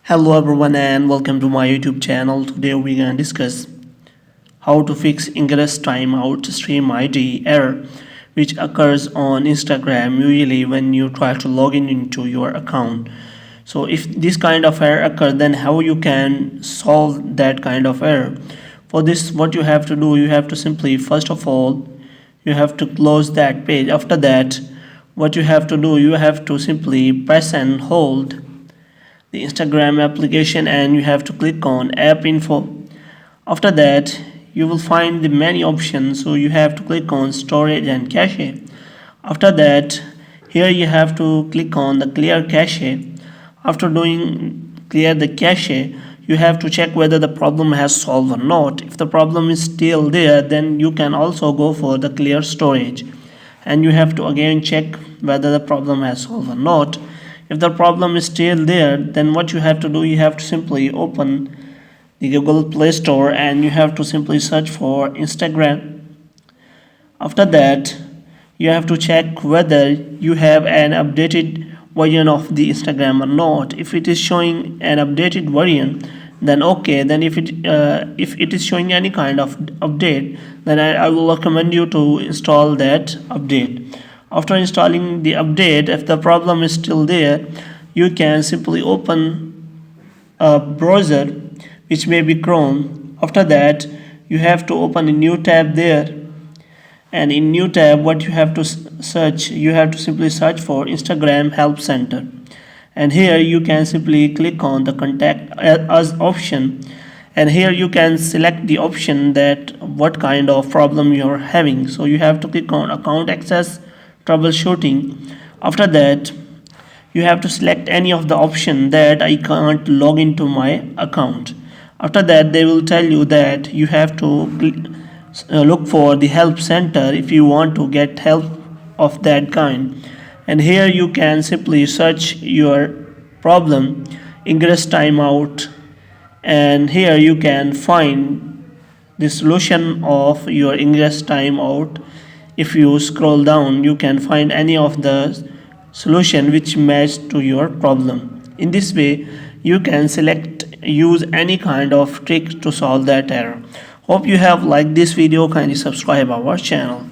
Hello everyone and welcome to my YouTube channel. Today we're gonna discuss how to fix Ingress Timeout stream ID error which occurs on Instagram usually when you try to log in into your account. So if this kind of error occurs, then how you can solve that kind of error. For this, what you have to do, you have to simply, first of all, you have to close that page. After that, what you have to do, you have to simply press and hold the Instagram application and you have to click on app info. After that, you will find the many options, so you have to click on storage and cache. After that, here you have to click on the clear cache. After doing clear the cache, you have to check whether the problem has solved or not. If the problem is still there, then you can also go for the clear storage and you have to again check whether the problem has solved or not. If the problem is still there, then what you have to do, you have to simply open the Google Play Store and you have to simply search for Instagram. After that, you have to check whether you have an updated version of the Instagram or not. If it is showing an updated version, then okay. Then if it is showing any kind of update, then I will recommend you to install that update. After installing the update, if the problem is still there, you can simply open a browser which may be Chrome. After that, you have to open a new tab there, and in new tab what you have to search, you have to simply search for Instagram Help Center, and here you can simply click on the contact us option, and here you can select the option that what kind of problem you are having. So you have to click on account access troubleshooting. After that, you have to select any of the option that I can't log into my account. After that, they will tell you that you have to look for the help center if you want to get help of that kind, and here you can simply search your problem Ingress Timeout, and here you can find the solution of your Ingress Timeout. If you scroll down, you can find any of the solution which match to your problem. In this way, you can use any kind of trick to solve that error. Hope you have liked this video. Kindly subscribe our channel.